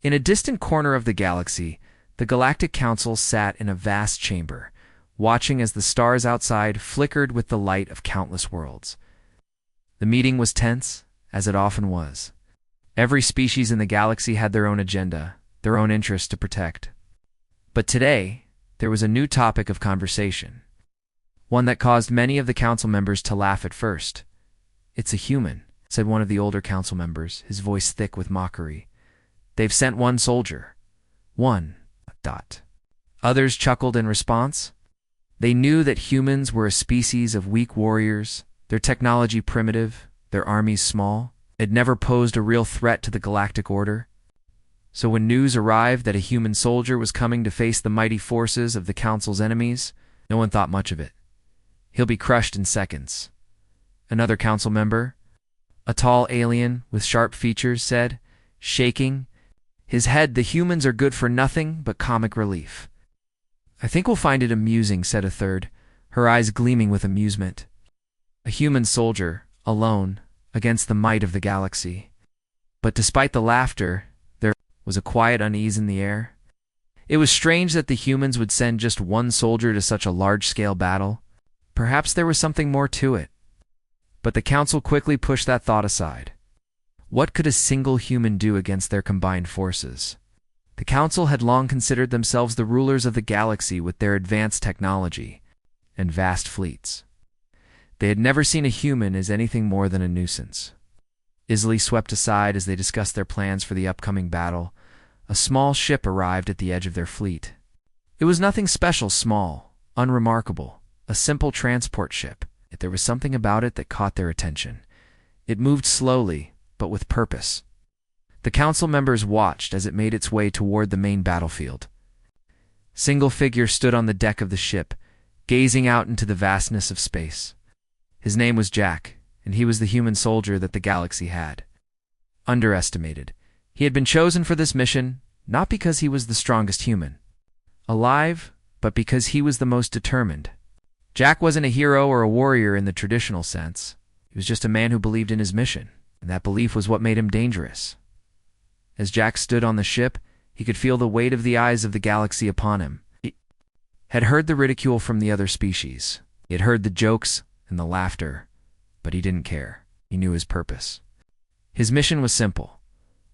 In a distant corner of the galaxy, the Galactic Council sat in a vast chamber, watching as the stars outside flickered with the light of countless worlds. The meeting was tense, as it often was. Every species in the galaxy had their own agenda, their own interests to protect. But today, there was a new topic of conversation, one that caused many of the council members to laugh at first. "It's a human," said one of the older council members, his voice thick with mockery. "They've sent one soldier. One. ... Others chuckled in response. They knew that humans were a species of weak warriors, their technology primitive, their armies small. It never posed a real threat to the galactic order. So when news arrived that a human soldier was coming to face the mighty forces of the Council's enemies, no one thought much of it. "He'll be crushed in seconds," another council member, a tall alien with sharp features, said, shaking his head. "The humans are good for nothing but comic relief." "I think we'll find it amusing," said a third, her eyes gleaming with amusement. A human soldier, alone, against the might of the galaxy. But despite the laughter, there was a quiet unease in the air. It was strange that the humans would send just one soldier to such a large-scale battle. Perhaps there was something more to it. But the council quickly pushed that thought aside. What could a single human do against their combined forces? The council had long considered themselves the rulers of the galaxy with their advanced technology and vast fleets. They had never seen a human as anything more than a nuisance. Easily swept aside as they discussed their plans for the upcoming battle, a small ship arrived at the edge of their fleet. It was nothing special, small, unremarkable, a simple transport ship, yet there was something about it that caught their attention. It moved slowly, but with purpose. The council members watched as it made its way toward the main battlefield. Single figure stood on the deck of the ship, gazing out into the vastness of space. His name was Jack, and he was the human soldier that the galaxy had underestimated. He had been chosen for this mission, not because he was the strongest human alive, but because he was the most determined. Jack wasn't a hero or a warrior in the traditional sense. He was just a man who believed in his mission, and that belief was what made him dangerous. As Jack stood on the ship, he could feel the weight of the eyes of the galaxy upon him. He had heard the ridicule from the other species. He had heard the jokes and the laughter, but he didn't care. He knew his purpose. His mission was simple: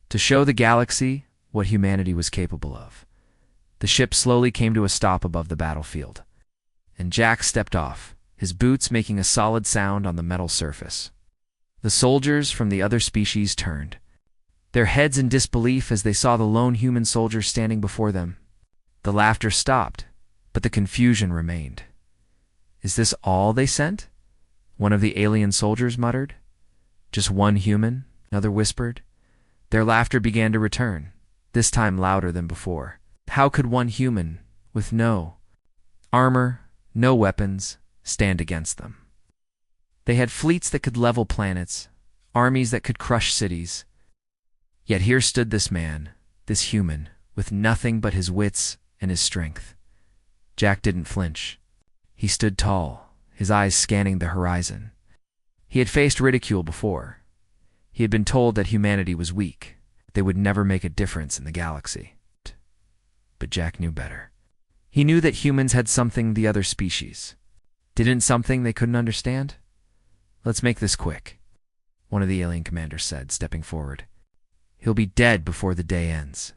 to show the galaxy what humanity was capable of. The ship slowly came to a stop above the battlefield, and Jack stepped off, his boots making a solid sound on the metal surface. The soldiers from the other species turned, their heads in disbelief as they saw the lone human soldier standing before them. The laughter stopped, but the confusion remained. "Is this all they sent?" one of the alien soldiers muttered. "Just one human?" another whispered. Their laughter began to return, this time louder than before. How could one human, with no armor, no weapons, stand against them? They had fleets that could level planets, armies that could crush cities. Yet here stood this man, this human, with nothing but his wits and his strength. Jack didn't flinch. He stood tall, his eyes scanning the horizon. He had faced ridicule before. He had been told that humanity was weak, they would never make a difference in the galaxy. But Jack knew better. He knew that humans had something the other species didn't, something they couldn't understand. "Let's make this quick," one of the alien commanders said, stepping forward. "He'll be dead before the day ends."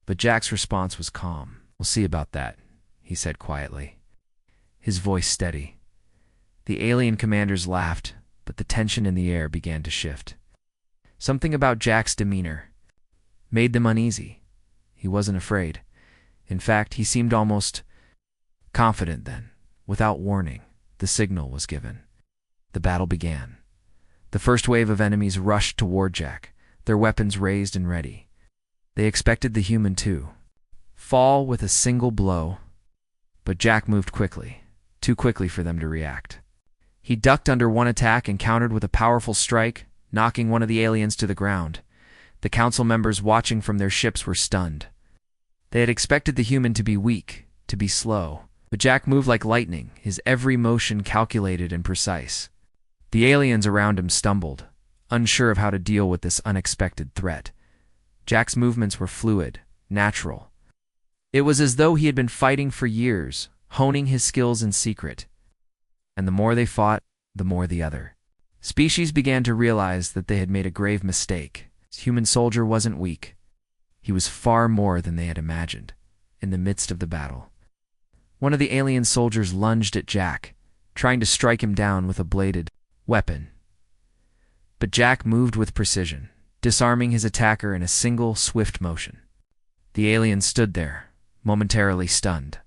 But Jack's response was calm. "We'll see about that," he said quietly, his voice steady. The alien commanders laughed, but the tension in the air began to shift. Something about Jack's demeanor made them uneasy. He wasn't afraid. In fact, he seemed almost confident then. Without warning, the signal was given. The battle began. The first wave of enemies rushed toward Jack, their weapons raised and ready. They expected the human to fall with a single blow, but Jack moved quickly, too quickly for them to react. He ducked under one attack and countered with a powerful strike, knocking one of the aliens to the ground. The council members watching from their ships were stunned. They had expected the human to be weak, to be slow, but Jack moved like lightning, his every motion calculated and precise. The aliens around him stumbled, unsure of how to deal with this unexpected threat. Jack's movements were fluid, natural. It was as though he had been fighting for years, honing his skills in secret. And the more they fought, the more the other species began to realize that they had made a grave mistake. The human soldier wasn't weak. He was far more than they had imagined. In the midst of the battle, one of the alien soldiers lunged at Jack, trying to strike him down with a bladed weapon. But Jack moved with precision, disarming his attacker in a single, swift motion. The alien stood there, momentarily stunned.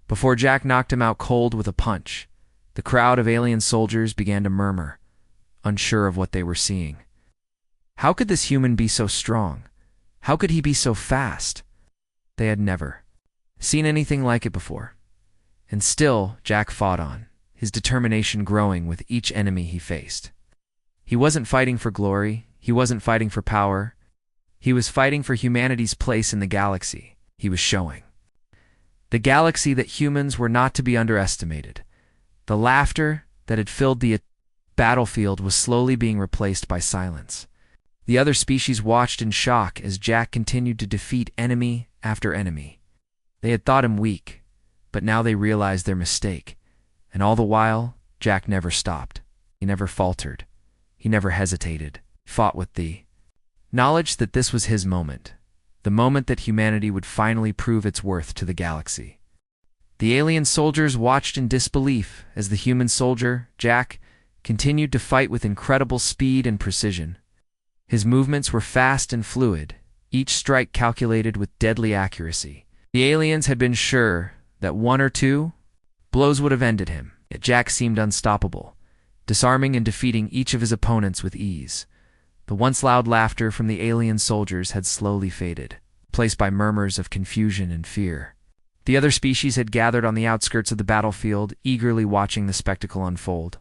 Before Jack knocked him out cold with a punch, the crowd of alien soldiers began to murmur, unsure of what they were seeing. How could this human be so strong? How could he be so fast? They had never seen anything like it before. And still, Jack fought on, his determination growing with each enemy he faced. He wasn't fighting for glory. He wasn't fighting for power. He was fighting for humanity's place in the galaxy. He was showing the galaxy that humans were not to be underestimated. The laughter that had filled the battlefield was slowly being replaced by silence. The other species watched in shock as Jack continued to defeat enemy after enemy. They had thought him weak, but now they realized their mistake. And all the while, Jack never stopped. He never faltered. He never hesitated. He fought with the knowledge that this was his moment, the moment that humanity would finally prove its worth to the galaxy. The alien soldiers watched in disbelief as the human soldier, Jack, continued to fight with incredible speed and precision. His movements were fast and fluid, each strike calculated with deadly accuracy. The aliens had been sure that one or two blows would have ended him, yet Jack seemed unstoppable, disarming and defeating each of his opponents with ease. The once loud laughter from the alien soldiers had slowly faded, replaced by murmurs of confusion and fear. The other species had gathered on the outskirts of the battlefield, eagerly watching the spectacle unfold.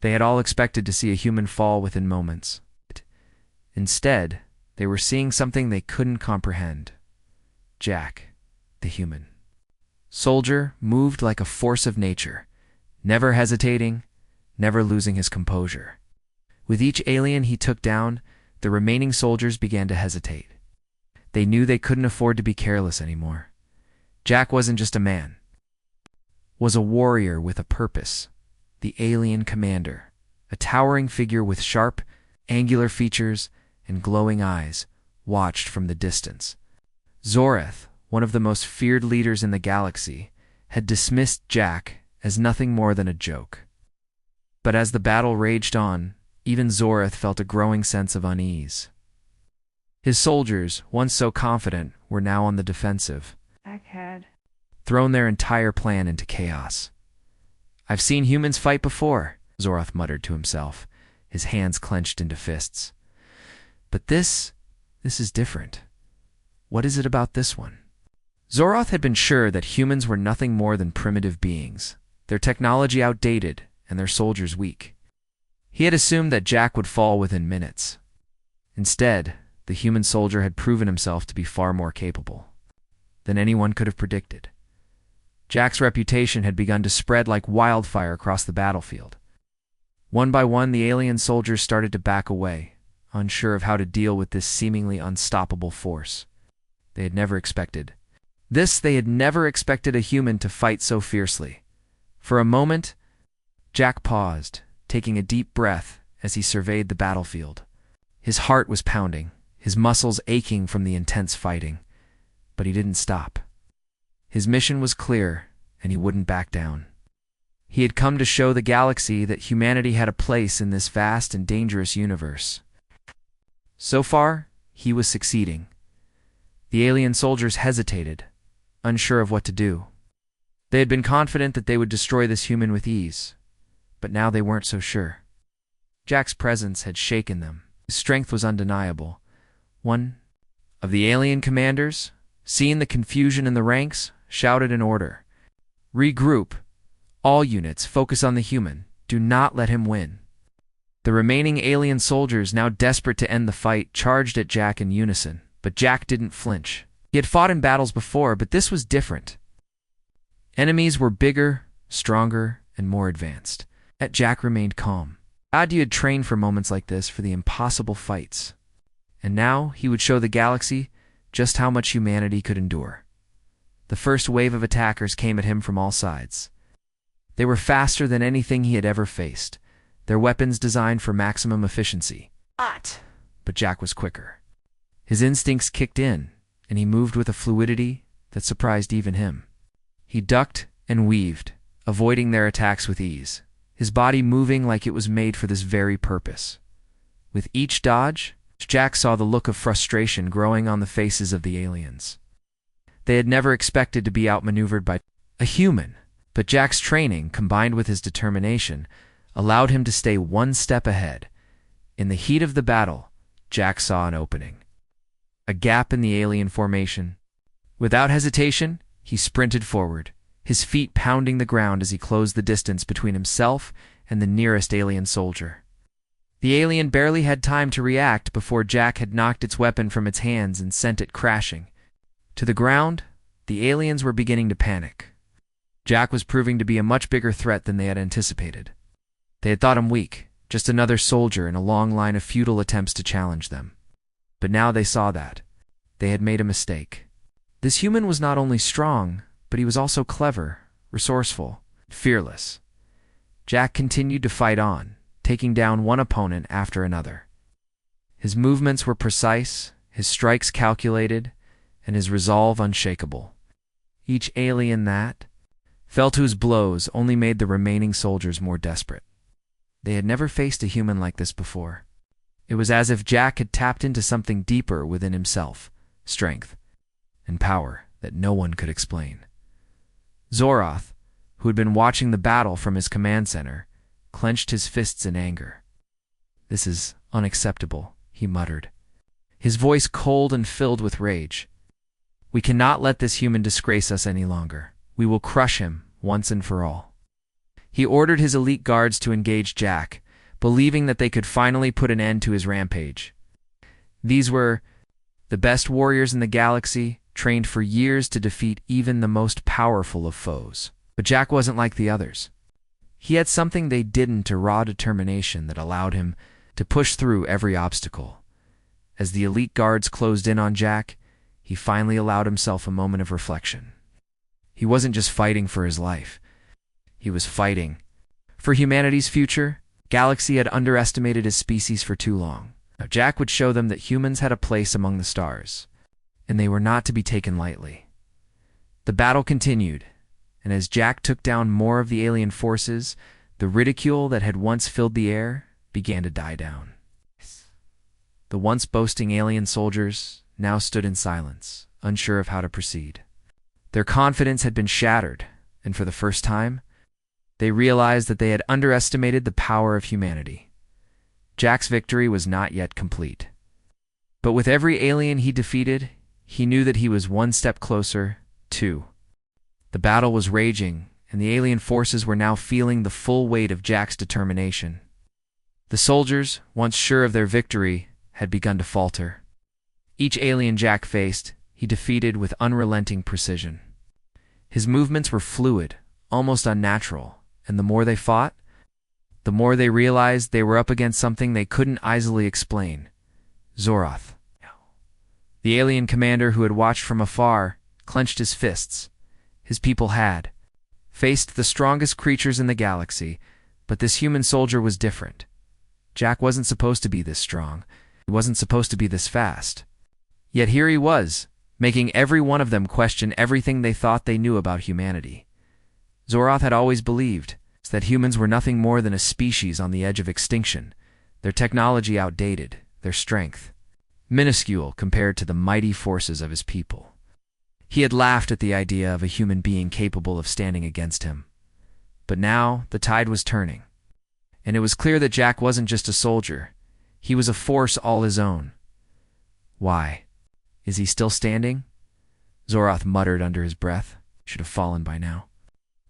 They had all expected to see a human fall within moments. Instead, they were seeing something they couldn't comprehend. Jack, the human soldier, moved like a force of nature, never hesitating, never losing his composure. With each alien he took down, the remaining soldiers began to hesitate. They knew they couldn't afford to be careless anymore. Jack wasn't just a man, was a warrior with a purpose. The alien commander, a towering figure with sharp, angular features and glowing eyes, watched from the distance. Zoreth, one of the most feared leaders in the galaxy, had dismissed Jack as nothing more than a joke. But as the battle raged on, even Zoreth felt a growing sense of unease. His soldiers, once so confident, were now on the defensive, thrown their entire plan into chaos. "I've seen humans fight before," Zoreth muttered to himself, his hands clenched into fists. "But this is different. What is it about this one?" Zoroth had been sure that humans were nothing more than primitive beings, their technology outdated and their soldiers weak. He had assumed that Jack would fall within minutes. Instead, the human soldier had proven himself to be far more capable than anyone could have predicted. Jack's reputation had begun to spread like wildfire across the battlefield. One by one, the alien soldiers started to back away, unsure of how to deal with this seemingly unstoppable force. They had never expected a human to fight so fiercely. For a moment, Jack paused, taking a deep breath as he surveyed the battlefield. His heart was pounding, his muscles aching from the intense fighting, but he didn't stop. His mission was clear, and he wouldn't back down. He had come to show the galaxy that humanity had a place in this vast and dangerous universe. So far, he was succeeding. The alien soldiers hesitated, unsure of what to do. They had been confident that they would destroy this human with ease, but now they weren't so sure. Jack's presence had shaken them. His strength was undeniable. One of the alien commanders, seeing the confusion in the ranks, shouted an order. "Regroup. All units, focus on the human. Do not let him win." The remaining alien soldiers, now desperate to end the fight, charged at Jack in unison, but Jack didn't flinch. He had fought in battles before, but this was different. Enemies were bigger, stronger, and more advanced. Yet Jack remained calm. Adu had trained for moments like this, for the impossible fights. And now he would show the galaxy just how much humanity could endure. The first wave of attackers came at him from all sides. They were faster than anything he had ever faced, their weapons designed for maximum efficiency. But Jack was quicker. His instincts kicked in, and he moved with a fluidity that surprised even him. He ducked and weaved, avoiding their attacks with ease, his body moving like it was made for this very purpose. With each dodge, Jack saw the look of frustration growing on the faces of the aliens. They had never expected to be outmaneuvered by a human, but Jack's training, combined with his determination, allowed him to stay one step ahead. In the heat of the battle, Jack saw an opening, a gap in the alien formation. Without hesitation, he sprinted forward, his feet pounding the ground as he closed the distance between himself and the nearest alien soldier. The alien barely had time to react before Jack had knocked its weapon from its hands and sent it crashing. To the ground, the aliens were beginning to panic. Jack was proving to be a much bigger threat than they had anticipated. They had thought him weak, just another soldier in a long line of futile attempts to challenge them. But now they saw that they had made a mistake. This human was not only strong, but he was also clever, resourceful, fearless. Jack continued to fight on, taking down one opponent after another. His movements were precise, his strikes calculated, and his resolve unshakable. Each alien that fell to his blows only made the remaining soldiers more desperate. They had never faced a human like this before. It was as if Jack had tapped into something deeper within himself, strength and power that no one could explain. Zoroth, who had been watching the battle from his command center, clenched his fists in anger. "This is unacceptable," he muttered, his voice cold and filled with rage. "We cannot let this human disgrace us any longer. We will crush him once and for all." He ordered his elite guards to engage Jack, believing that they could finally put an end to his rampage. These were the best warriors in the galaxy, trained for years to defeat even the most powerful of foes. But Jack wasn't like the others. He had something they didn't, a raw determination that allowed him to push through every obstacle. As the elite guards closed in on Jack, he finally allowed himself a moment of reflection. He wasn't just fighting for his life. He was fighting for humanity's future. Galaxy had underestimated his species for too long. Now Jack would show them that humans had a place among the stars, and they were not to be taken lightly. The battle continued, and as Jack took down more of the alien forces, the ridicule that had once filled the air began to die down. The once boasting alien soldiers now stood in silence, unsure of how to proceed. Their confidence had been shattered, and for the first time, they realized that they had underestimated the power of humanity. Jack's victory was not yet complete. But with every alien he defeated, he knew that he was one step closer, too. The battle was raging, and the alien forces were now feeling the full weight of Jack's determination. The soldiers, once sure of their victory, had begun to falter. Each alien Jack faced, he defeated with unrelenting precision. His movements were fluid, almost unnatural, and the more they fought, the more they realized they were up against something they couldn't easily explain. Zoroth, the alien commander who had watched from afar, clenched his fists. His people had faced the strongest creatures in the galaxy, but this human soldier was different. Jack wasn't supposed to be this strong. He wasn't supposed to be this fast. Yet here he was, making every one of them question everything they thought they knew about humanity. Zoroth had always believed that humans were nothing more than a species on the edge of extinction, their technology outdated, their strength minuscule compared to the mighty forces of his people. He had laughed at the idea of a human being capable of standing against him. But now the tide was turning, and it was clear that Jack wasn't just a soldier. He was a force all his own. "Why? Is he still standing?" Zoroth muttered under his breath. Should have fallen by now.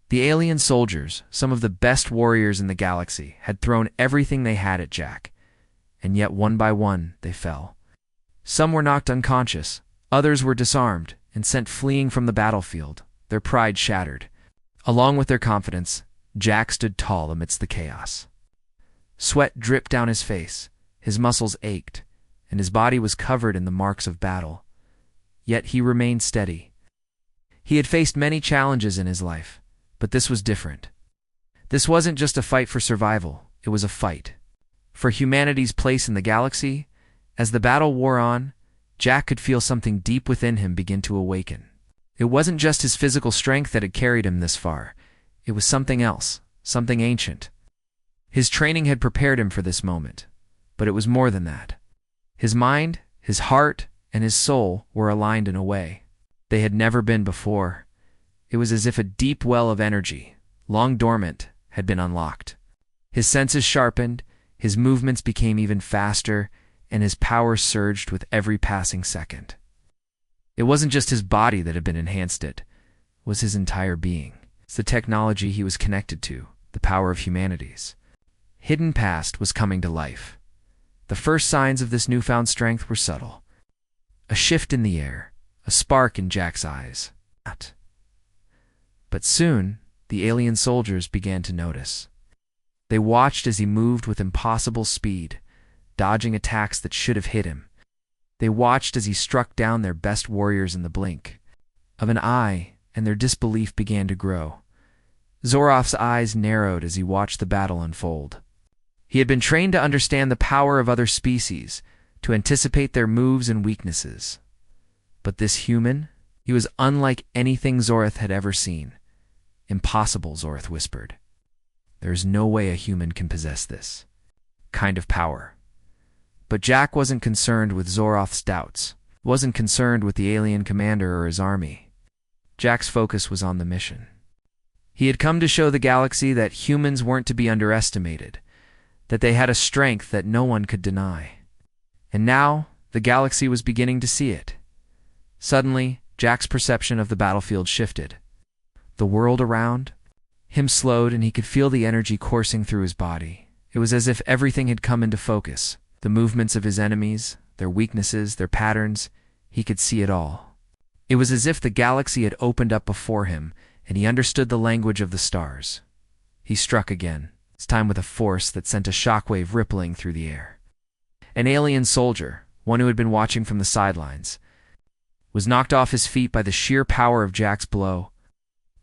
The alien soldiers, some of the best warriors in the galaxy, had thrown everything they had at Jack, and yet one by one they fell. Some were knocked unconscious, others were disarmed and sent fleeing from the battlefield, their pride shattered. Along with their confidence, Jack stood tall amidst the chaos. Sweat dripped down his face, his muscles ached, and his body was covered in the marks of battle. Yet he remained steady. He had faced many challenges in his life, but this was different. This wasn't just a fight for survival, it was a fight for humanity's place in the galaxy. As the battle wore on, Jack could feel something deep within him begin to awaken. It wasn't just his physical strength that had carried him this far. It was something else, something ancient. His training had prepared him for this moment, but it was more than that. His mind, his heart, and his soul were aligned in a way they had never been before. It was as if a deep well of energy, long dormant, had been unlocked. His senses sharpened, his movements became even faster, and his power surged with every passing second. It wasn't just his body that had been enhanced, it was his entire being. It's the technology he was connected to, the power of humanity's hidden past was coming to life. The first signs of this newfound strength were subtle. A shift in the air, a spark in Jack's eyes. But soon, the alien soldiers began to notice. They watched as he moved with impossible speed, dodging attacks that should have hit him. They watched as he struck down their best warriors in the blink of an eye, and their disbelief began to grow. Zoroth's eyes narrowed as he watched the battle unfold. He had been trained to understand the power of other species, to anticipate their moves and weaknesses. But this human, he was unlike anything Zoroth had ever seen. Impossible, Zoroth whispered. There is no way a human can possess this kind of power. But Jack wasn't concerned with Zoroth's doubts, wasn't concerned with the alien commander or his army. Jack's focus was on the mission. He had come to show the galaxy that humans weren't to be underestimated, that they had a strength that no one could deny. And now, the galaxy was beginning to see it. Suddenly, Jack's perception of the battlefield shifted. The world around him slowed, and he could feel the energy coursing through his body. It was as if everything had come into focus. The movements of his enemies, their weaknesses, their patterns, he could see it all. It was as if the galaxy had opened up before him, and he understood the language of the stars. He struck again, this time with a force that sent a shockwave rippling through the air. An alien soldier, one who had been watching from the sidelines, was knocked off his feet by the sheer power of Jack's blow.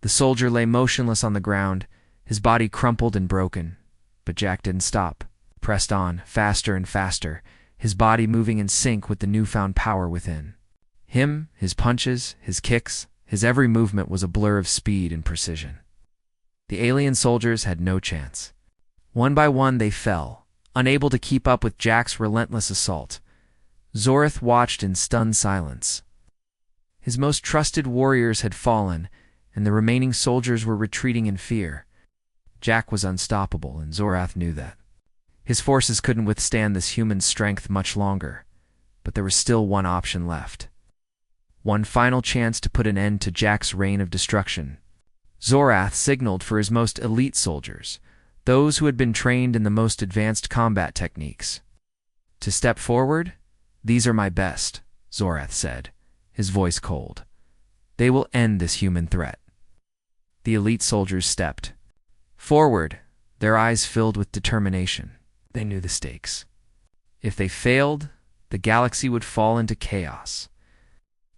The soldier lay motionless on the ground, his body crumpled and broken. But Jack didn't stop, pressed on, faster and faster, his body moving in sync with the newfound power within. Him, his punches, his kicks, his every movement was a blur of speed and precision. The alien soldiers had no chance. One by one they fell, unable to keep up with Jack's relentless assault. Zoroth watched in stunned silence. His most trusted warriors had fallen, and the remaining soldiers were retreating in fear. Jack was unstoppable, and Zoroth knew that. His forces couldn't withstand this human strength much longer, but there was still one option left. One final chance to put an end to Jack's reign of destruction. Zoroth signaled for his most elite soldiers, those who had been trained in the most advanced combat techniques. To step forward? These are my best, Zoroth said, his voice cold. They will end this human threat. The elite soldiers stepped forward, their eyes filled with determination. They knew the stakes. If they failed, the galaxy would fall into chaos,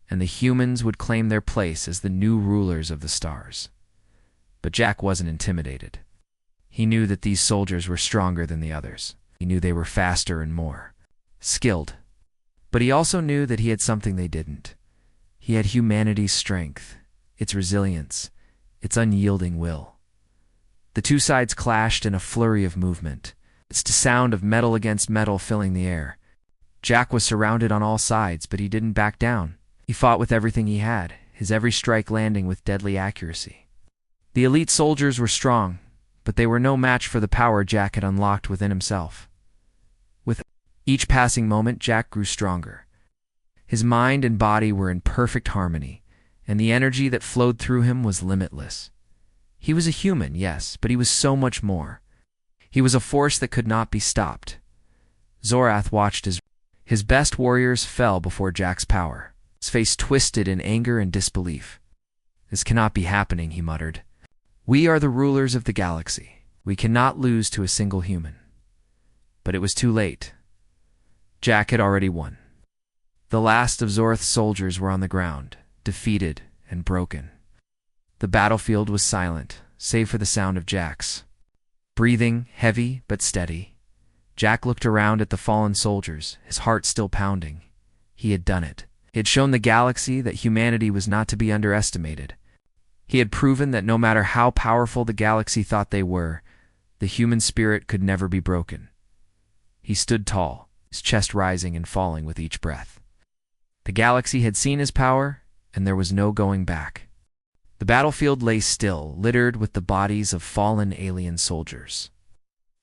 and the humans would claim their place as the new rulers of the stars. But Jack wasn't intimidated. He knew that these soldiers were stronger than the others. He knew they were faster and more skilled. But he also knew that he had something they didn't. He had humanity's strength, its resilience, its unyielding will. The two sides clashed in a flurry of movement. It's the sound of metal against metal filling the air. Jack was surrounded on all sides, but he didn't back down. He fought with everything he had, his every strike landing with deadly accuracy. The elite soldiers were strong, but they were no match for the power Jack had unlocked within himself. With each passing moment, Jack grew stronger. His mind and body were in perfect harmony, and the energy that flowed through him was limitless. He was a human, yes, but he was so much more. He was a force that could not be stopped. Zoroth watched as his best warriors fell before Jack's power, his face twisted in anger and disbelief. This cannot be happening, he muttered. We are the rulers of the galaxy. We cannot lose to a single human. But it was too late. Jack had already won. The last of Zorth's soldiers were on the ground, defeated and broken. The battlefield was silent, save for the sound of Jack's breathing, heavy but steady. Jack looked around at the fallen soldiers, his heart still pounding. He had done it. He had shown the galaxy that humanity was not to be underestimated. He had proven that no matter how powerful the galaxy thought they were, the human spirit could never be broken. He stood tall, his chest rising and falling with each breath. The galaxy had seen his power, and there was no going back. The battlefield lay still, littered with the bodies of fallen alien soldiers.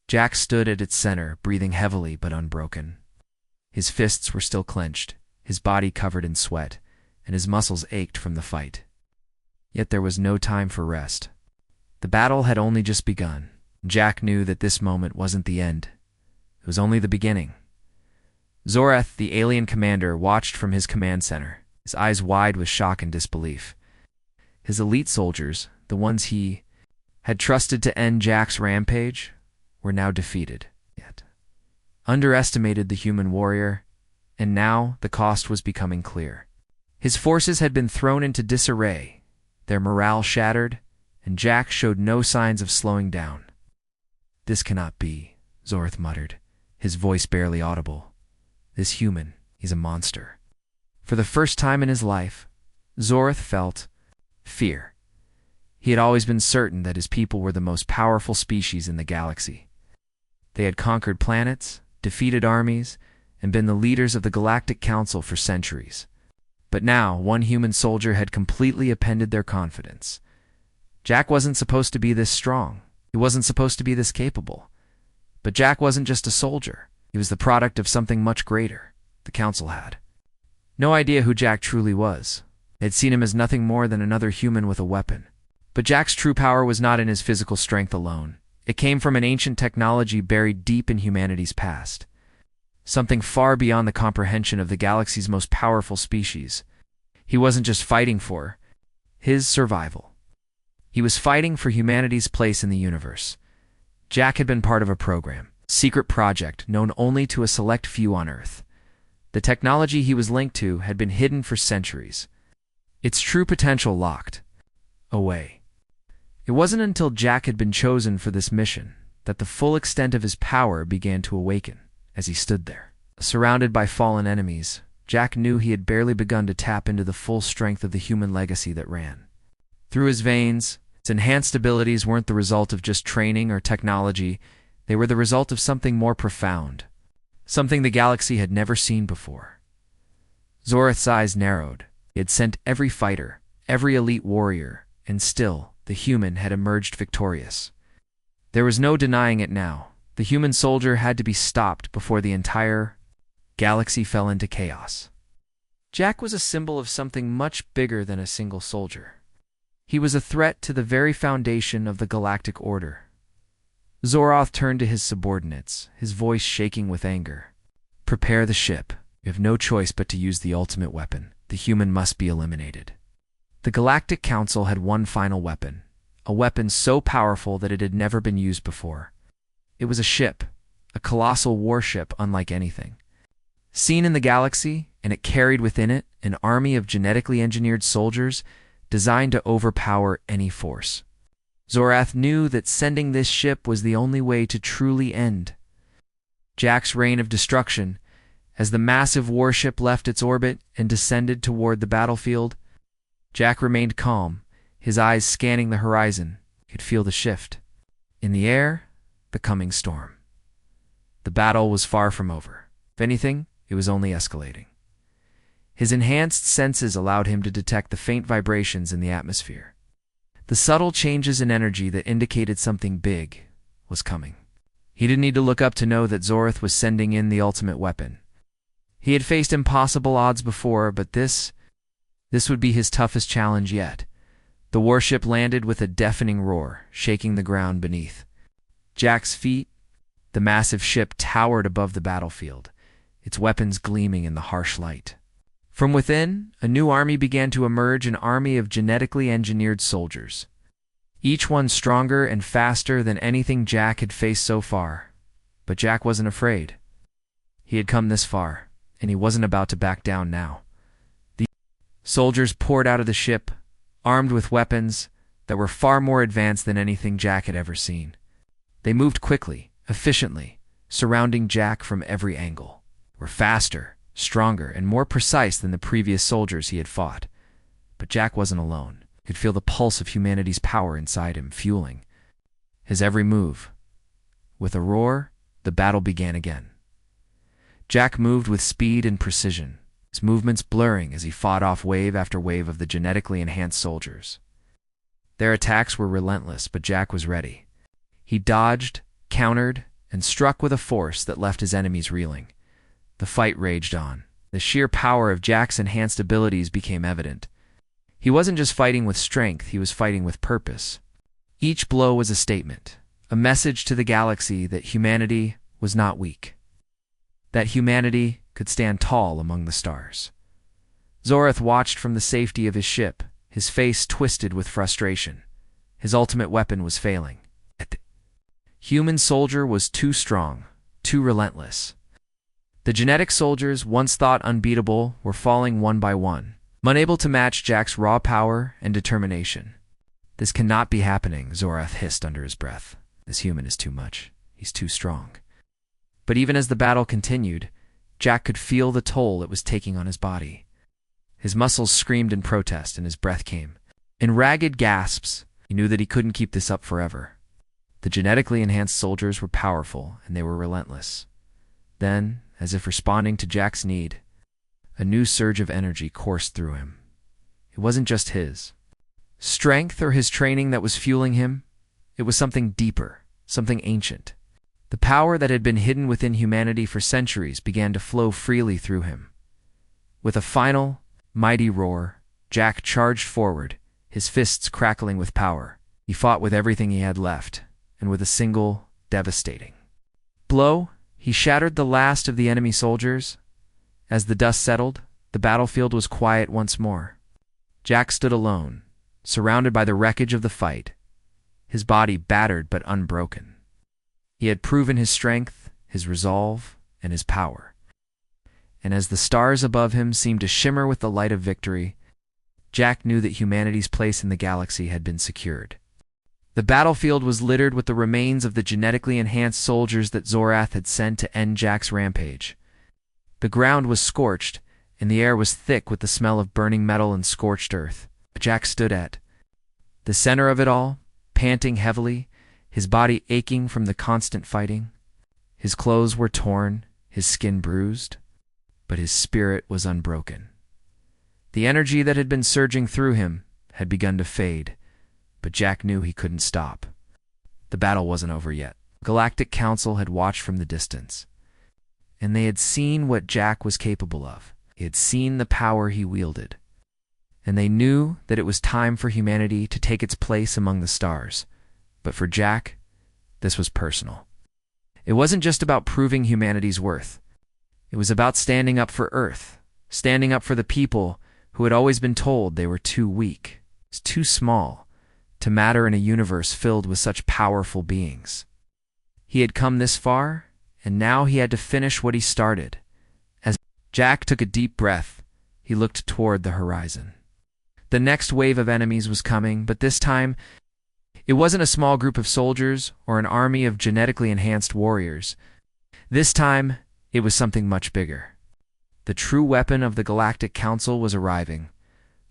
Jack stood at its center, breathing heavily but unbroken. His fists were still clenched, his body covered in sweat, and his muscles ached from the fight. Yet there was no time for rest. The battle had only just begun. Jack knew that this moment wasn't the end. It was only the beginning. Zoreth, the alien commander, watched from his command center, his eyes wide with shock and disbelief. His elite soldiers, the ones he had trusted to end Jack's rampage, were now defeated. Yet underestimated the human warrior, and now the cost was becoming clear. His forces had been thrown into disarray, their morale shattered, and Jack showed no signs of slowing down. "This cannot be," Zoreth muttered, his voice barely audible. "This human, he's a monster." For the first time in his life, Zoreth felt fear. He had always been certain that his people were the most powerful species in the galaxy. They had conquered planets, defeated armies, and been the leaders of the Galactic Council for centuries. But now, one human soldier had completely upended their confidence. Jack wasn't supposed to be this strong. He wasn't supposed to be this capable. But Jack wasn't just a soldier. He was the product of something much greater. The Council had no idea who Jack truly was. They had seen him as nothing more than another human with a weapon. But Jack's true power was not in his physical strength alone. It came from an ancient technology buried deep in humanity's past. Something far beyond the comprehension of the galaxy's most powerful species. He wasn't just fighting for his survival. He was fighting for humanity's place in the universe. Jack had been part of a program, secret project known only to a select few on Earth. The technology he was linked to had been hidden for centuries. Its true potential locked away. It wasn't until Jack had been chosen for this mission that the full extent of his power began to awaken. As he stood there, surrounded by fallen enemies, Jack knew he had barely begun to tap into the full strength of the human legacy that ran through his veins. Its enhanced abilities weren't the result of just training or technology. They were the result of something more profound, something the galaxy had never seen before. Zoreth's eyes narrowed. He had sent every fighter, every elite warrior, and still, the human had emerged victorious. There was no denying it now. The human soldier had to be stopped before the entire galaxy fell into chaos. Jack was a symbol of something much bigger than a single soldier. He was a threat to the very foundation of the galactic order. Zoroth turned to his subordinates, his voice shaking with anger. "Prepare the ship. You have no choice but to use the ultimate weapon. The human must be eliminated." The Galactic Council had one final weapon, a weapon so powerful that it had never been used before. It was a ship, a colossal warship unlike anything seen in the galaxy, and it carried within it an army of genetically engineered soldiers designed to overpower any force. Zoreth knew that sending this ship was the only way to truly end Jack's reign of destruction. As the massive warship left its orbit and descended toward the battlefield, Jack remained calm, his eyes scanning the horizon. He could feel the shift. In the air, the coming storm. The battle was far from over. If anything, it was only escalating. His enhanced senses allowed him to detect the faint vibrations in the atmosphere. The subtle changes in energy that indicated something big was coming. He didn't need to look up to know that Zoreth was sending in the ultimate weapon. He had faced impossible odds before, but this would be his toughest challenge yet. The warship landed with a deafening roar, shaking the ground beneath Jack's feet. The massive ship towered above the battlefield, its weapons gleaming in the harsh light. From within, a new army began to emerge, an army of genetically engineered soldiers. Each one stronger and faster than anything Jack had faced so far. But Jack wasn't afraid. He had come this far, and he wasn't about to back down now. The soldiers poured out of the ship, armed with weapons that were far more advanced than anything Jack had ever seen. They moved quickly, efficiently, surrounding Jack from every angle. They were faster, stronger, and more precise than the previous soldiers he had fought. But Jack wasn't alone. He could feel the pulse of humanity's power inside him, fueling his every move. With a roar, the battle began again. Jack moved with speed and precision, his movements blurring as he fought off wave after wave of the genetically enhanced soldiers. Their attacks were relentless, but Jack was ready. He dodged, countered, and struck with a force that left his enemies reeling. The fight raged on. The sheer power of Jack's enhanced abilities became evident. He wasn't just fighting with strength, he was fighting with purpose. Each blow was a statement, a message to the galaxy that humanity was not weak, that humanity could stand tall among the stars. Zorath watched from the safety of his ship, his face twisted with frustration. His ultimate weapon was failing. The human soldier was too strong, too relentless. The genetic soldiers, once thought unbeatable, were falling one by one, unable to match Jack's raw power and determination. "This cannot be happening," Zorath hissed under his breath. "This human is too much. He's too strong." But even as the battle continued, Jack could feel the toll it was taking on his body. His muscles screamed in protest, and his breath came in ragged gasps. He knew that he couldn't keep this up forever. The genetically enhanced soldiers were powerful, and they were relentless. Then, as if responding to Jack's need, a new surge of energy coursed through him. It wasn't just his strength or his training that was fueling him. It was something deeper, something ancient. The power that had been hidden within humanity for centuries began to flow freely through him. With a final, mighty roar, Jack charged forward, his fists crackling with power. He fought with everything he had left, and with a single, devastating blow, he shattered the last of the enemy soldiers. As the dust settled, the battlefield was quiet once more. Jack stood alone, surrounded by the wreckage of the fight, his body battered but unbroken. He had proven his strength, his resolve, and his power. And as the stars above him seemed to shimmer with the light of victory, Jack knew that humanity's place in the galaxy had been secured. The battlefield was littered with the remains of the genetically enhanced soldiers that Zorath had sent to end Jack's rampage. The ground was scorched, and the air was thick with the smell of burning metal and scorched earth. Jack stood at the center of it all, panting heavily, his body aching from the constant fighting. His clothes were torn, his skin bruised, but his spirit was unbroken. The energy that had been surging through him had begun to fade, but Jack knew he couldn't stop. The battle wasn't over yet. The Galactic Council had watched from the distance, and they had seen what Jack was capable of. They had seen the power he wielded, and they knew that it was time for humanity to take its place among the stars. But for Jack, this was personal. It wasn't just about proving humanity's worth. It was about standing up for Earth, standing up for the people who had always been told they were too weak, too small, to matter in a universe filled with such powerful beings. He had come this far, and now he had to finish what he started. As Jack took a deep breath, he looked toward the horizon. The next wave of enemies was coming, but this time, it wasn't a small group of soldiers or an army of genetically enhanced warriors. This time, it was something much bigger. The true weapon of the Galactic Council was arriving.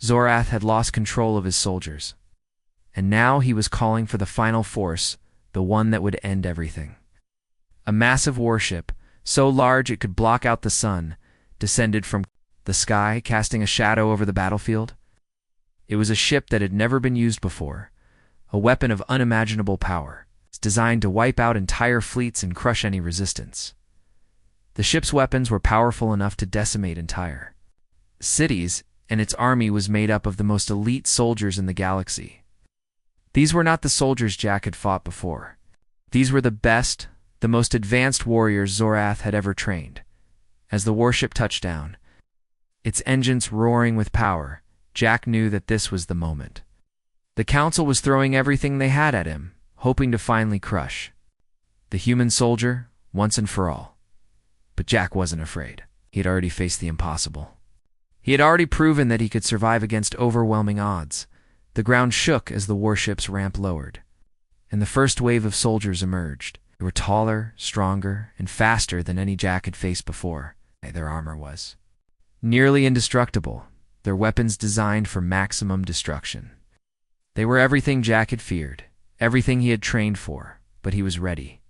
Zorath had lost control of his soldiers, and now he was calling for the final force, the one that would end everything. A massive warship, so large it could block out the sun, descended from the sky, casting a shadow over the battlefield. It was a ship that had never been used before, a weapon of unimaginable power. It's designed to wipe out entire fleets and crush any resistance. The ship's weapons were powerful enough to decimate entire cities, and its army was made up of the most elite soldiers in the galaxy. These were not the soldiers Jack had fought before. These were the best, the most advanced warriors Zorath had ever trained. As the warship touched down, its engines roaring with power, Jack knew that this was the moment. The Council was throwing everything they had at him, hoping to finally crush the human soldier once and for all. But Jack wasn't afraid. He had already faced the impossible. He had already proven that he could survive against overwhelming odds. The ground shook as the warship's ramp lowered, and the first wave of soldiers emerged. They were taller, stronger, and faster than any Jack had faced before. Their armor was nearly indestructible, their weapons designed for maximum destruction. They were everything Jack had feared, everything he had trained for, but he was ready.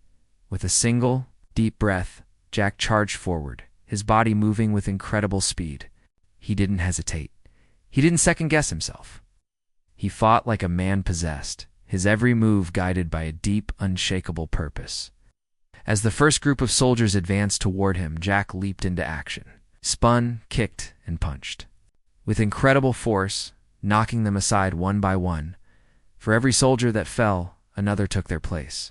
With a single, deep breath, Jack charged forward, his body moving with incredible speed. He didn't hesitate. He didn't second-guess himself. He fought like a man possessed, his every move guided by a deep, unshakable purpose. As the first group of soldiers advanced toward him, Jack leaped into action, spun, kicked, and punched. With incredible force, knocking them aside one by one. For every soldier that fell, another took their place.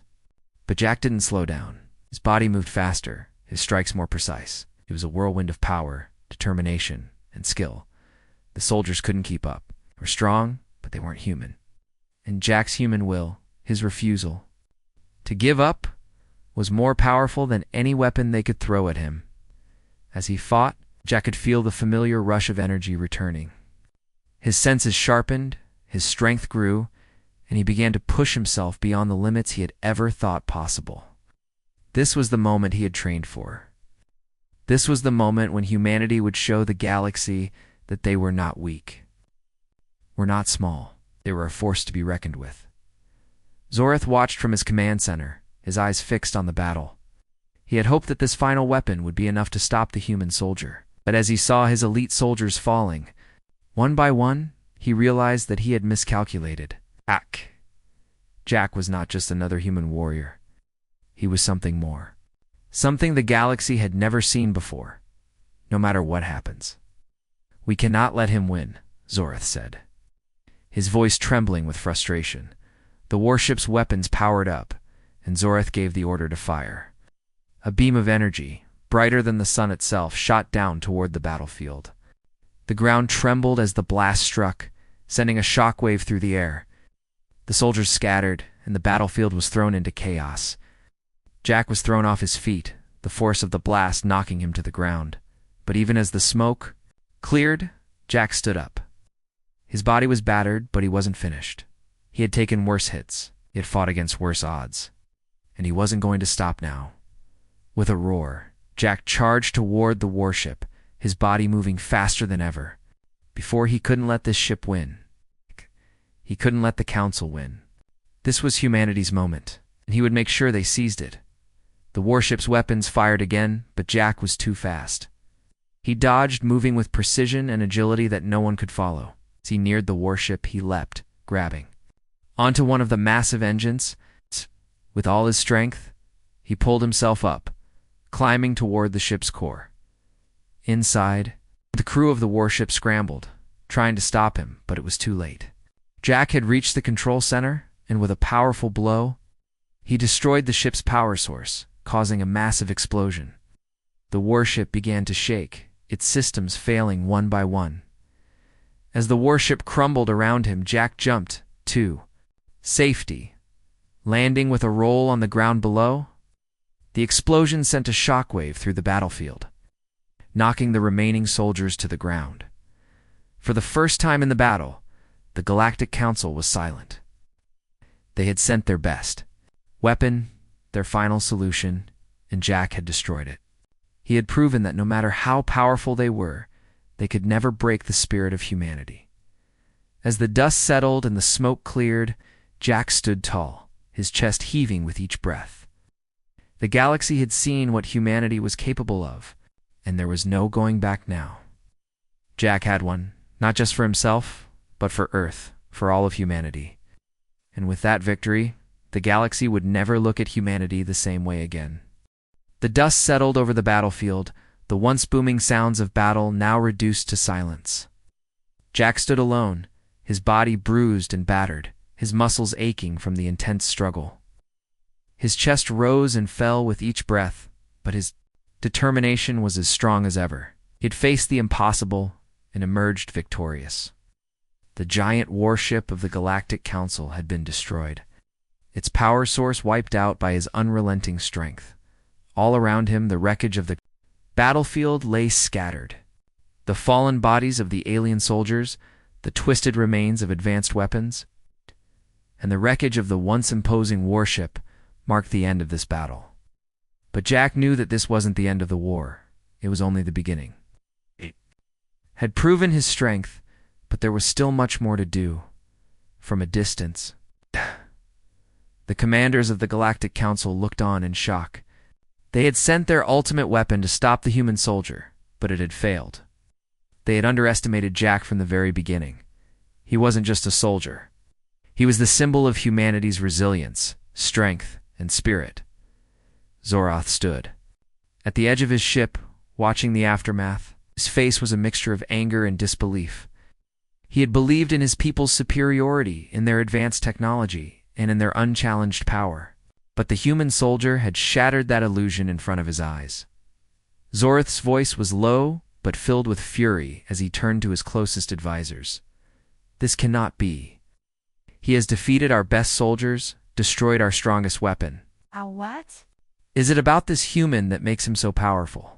But Jack didn't slow down. His body moved faster, his strikes more precise. It was a whirlwind of power, determination, and skill. The soldiers couldn't keep up. They were strong, but they weren't human. And Jack's human will, his refusal to give up, was more powerful than any weapon they could throw at him. As he fought, Jack could feel the familiar rush of energy returning. His senses sharpened, his strength grew, and he began to push himself beyond the limits he had ever thought possible. This was the moment he had trained for. This was the moment when humanity would show the galaxy that they were not weak, were not small. They were a force to be reckoned with. Zorth watched from his command center, his eyes fixed on the battle. He had hoped that this final weapon would be enough to stop the human soldier. But as he saw his elite soldiers falling, one by one, he realized that he had miscalculated. Jack was not just another human warrior. He was something more. Something the galaxy had never seen before. No matter what happens. "We cannot let him win," Zorth said, his voice trembling with frustration. The warship's weapons powered up, and Zorth gave the order to fire. A beam of energy, brighter than the sun itself, shot down toward the battlefield. The ground trembled as the blast struck, sending a shockwave through the air. The soldiers scattered, and the battlefield was thrown into chaos. Jack was thrown off his feet, the force of the blast knocking him to the ground. But even as the smoke cleared, Jack stood up. His body was battered, but he wasn't finished. He had taken worse hits. He had fought against worse odds. And he wasn't going to stop now. With a roar, Jack charged toward the warship, his body moving faster than ever. Before he couldn't let this ship win. He couldn't let the Council win. This was humanity's moment, and he would make sure they seized it. The warship's weapons fired again, but Jack was too fast. He dodged, moving with precision and agility that no one could follow. As he neared the warship, he leapt, grabbing onto one of the massive engines. With all his strength, he pulled himself up, climbing toward the ship's core. Inside, the crew of the warship scrambled, trying to stop him, but it was too late. Jack had reached the control center, and with a powerful blow, he destroyed the ship's power source, causing a massive explosion. The warship began to shake, its systems failing one by one. As the warship crumbled around him, Jack jumped to safety, landing with a roll on the ground below. The explosion sent a shockwave through the battlefield, knocking the remaining soldiers to the ground. For the first time in the battle, the Galactic Council was silent. They had sent their best weapon, their final solution, and Jack had destroyed it. He had proven that no matter how powerful they were, they could never break the spirit of humanity. As the dust settled and the smoke cleared, Jack stood tall, his chest heaving with each breath. The galaxy had seen what humanity was capable of, and there was no going back now. Jack had won, not just for himself, but for Earth, for all of humanity. And with that victory, the galaxy would never look at humanity the same way again. The dust settled over the battlefield, the once booming sounds of battle now reduced to silence. Jack stood alone, his body bruised and battered, his muscles aching from the intense struggle. His chest rose and fell with each breath, but his determination was as strong as ever. He had faced the impossible and emerged victorious. The giant warship of the Galactic Council had been destroyed, its power source wiped out by his unrelenting strength. All around him, the wreckage of the battlefield lay scattered. The fallen bodies of the alien soldiers, the twisted remains of advanced weapons, and the wreckage of the once imposing warship marked the end of this battle. But Jack knew that this wasn't the end of the war. It was only the beginning. It had proven his strength, but there was still much more to do. From a distance, the commanders of the Galactic Council looked on in shock. They had sent their ultimate weapon to stop the human soldier, but it had failed. They had underestimated Jack from the very beginning. He wasn't just a soldier. He was the symbol of humanity's resilience, strength, and spirit. Zoroth stood at the edge of his ship, watching the aftermath. His face was a mixture of anger and disbelief. He had believed in his people's superiority, in their advanced technology, and in their unchallenged power. But the human soldier had shattered that illusion in front of his eyes. Zoroth's voice was low, but filled with fury as he turned to his closest advisors. This cannot be. He has defeated our best soldiers, destroyed our strongest weapon. A what? Is it about this human that makes him so powerful?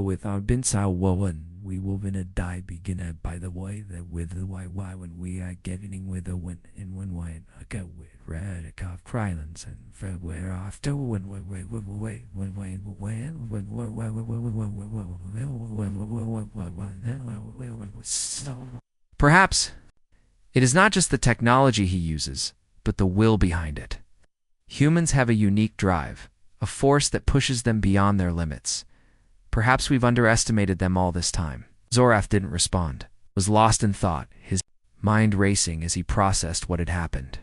With our been so woven, we will gonna die begin by the way that with the why when we are getting with the wind in one way I go with red cough crylands and where after when Perhaps it is not just the technology he uses, but the will behind it. Humans have a unique drive, a force that pushes them beyond their limits. Perhaps we've underestimated them all this time. Zoroth didn't respond, was lost in thought, his mind racing as he processed what had happened.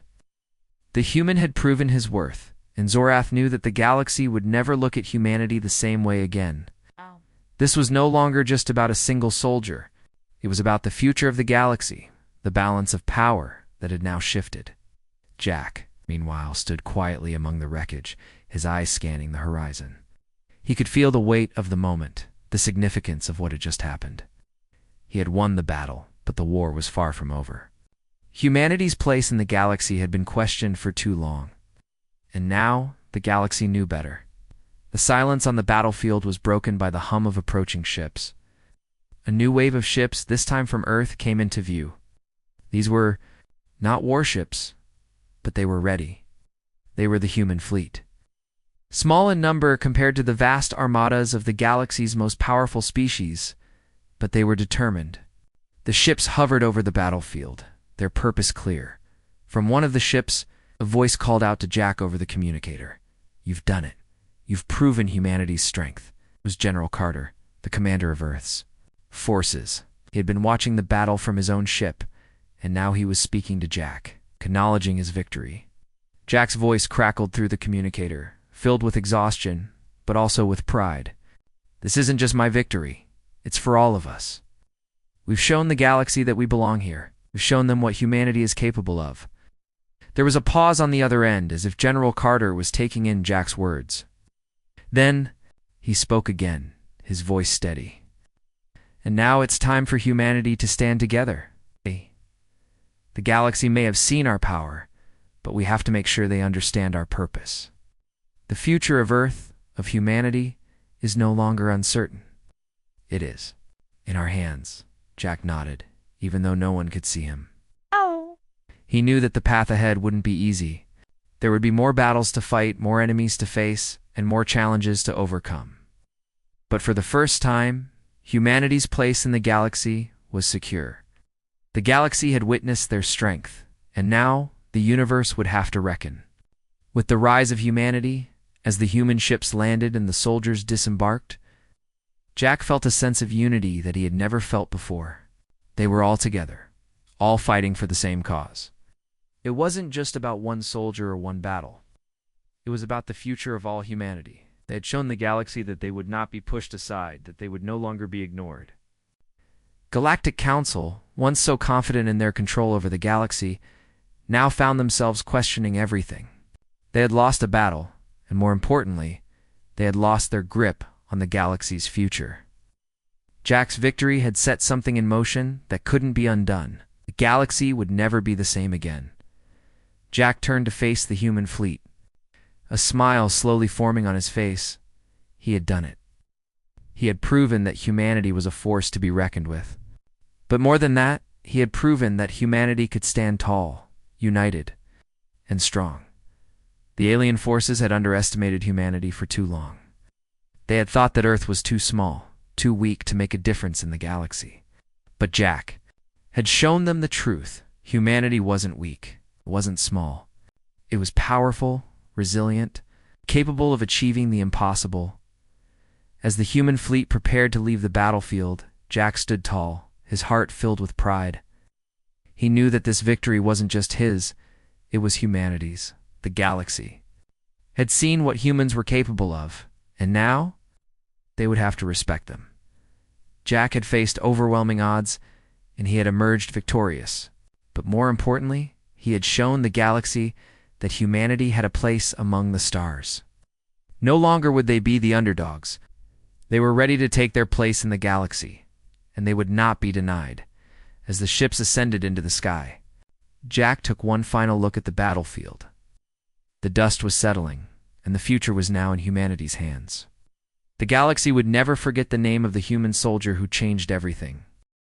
The human had proven his worth, and Zoroth knew that the galaxy would never look at humanity the same way again. This was no longer just about a single soldier. It was about the future of the galaxy, the balance of power that had now shifted. Jack, meanwhile, stood quietly among the wreckage, his eyes scanning the horizon. He could feel the weight of the moment, the significance of what had just happened. He had won the battle, but the war was far from over. Humanity's place in the galaxy had been questioned for too long. And now, the galaxy knew better. The silence on the battlefield was broken by the hum of approaching ships. A new wave of ships, this time from Earth, came into view. These were not warships, but they were ready. They were the human fleet. Small in number compared to the vast armadas of the galaxy's most powerful species, but they were determined. The ships hovered over the battlefield, their purpose clear. From one of the ships, a voice called out to Jack over the communicator. "You've done it. You've proven humanity's strength." It was General Carter, the commander of Earth's forces. He had been watching the battle from his own ship, and now he was speaking to Jack, acknowledging his victory. Jack's voice crackled through the communicator, filled with exhaustion, but also with pride. "This isn't just my victory. It's for all of us. We've shown the galaxy that we belong here. We've shown them what humanity is capable of." There was a pause on the other end, as if General Carter was taking in Jack's words. Then he spoke again, his voice steady. "And now it's time for humanity to stand together. The galaxy may have seen our power, but we have to make sure they understand our purpose. The future of Earth, of humanity, is no longer uncertain. It is. In our hands." Jack nodded, even though no one could see him. He knew that the path ahead wouldn't be easy. There would be more battles to fight, more enemies to face, and more challenges to overcome. But for the first time, humanity's place in the galaxy was secure. The galaxy had witnessed their strength, and now the universe would have to reckon. With the rise of humanity, as the human ships landed and the soldiers disembarked, Jack felt a sense of unity that he had never felt before. They were all together, all fighting for the same cause. It wasn't just about one soldier or one battle. It was about the future of all humanity. They had shown the galaxy that they would not be pushed aside, that they would no longer be ignored. Galactic Council, once so confident in their control over the galaxy, now found themselves questioning everything. They had lost a battle, and more importantly, they had lost their grip on the galaxy's future. Jack's victory had set something in motion that couldn't be undone. The galaxy would never be the same again. Jack turned to face the human fleet, a smile slowly forming on his face. He had done it. He had proven that humanity was a force to be reckoned with. But more than that, he had proven that humanity could stand tall, united, and strong. The alien forces had underestimated humanity for too long. They had thought that Earth was too small, too weak to make a difference in the galaxy. But Jack had shown them the truth. Humanity wasn't weak, wasn't small. It was powerful, resilient, capable of achieving the impossible. As the human fleet prepared to leave the battlefield, Jack stood tall, his heart filled with pride. He knew that this victory wasn't just his, it was humanity's. The galaxy had seen what humans were capable of, and now they would have to respect them. Jack had faced overwhelming odds, and he had emerged victorious. But more importantly, he had shown the galaxy that humanity had a place among the stars. No longer would they be the underdogs. They were ready to take their place in the galaxy, and they would not be denied. As the ships ascended into the sky, Jack took one final look at the battlefield. The dust was settling, and the future was now in humanity's hands. The galaxy would never forget the name of the human soldier who changed everything.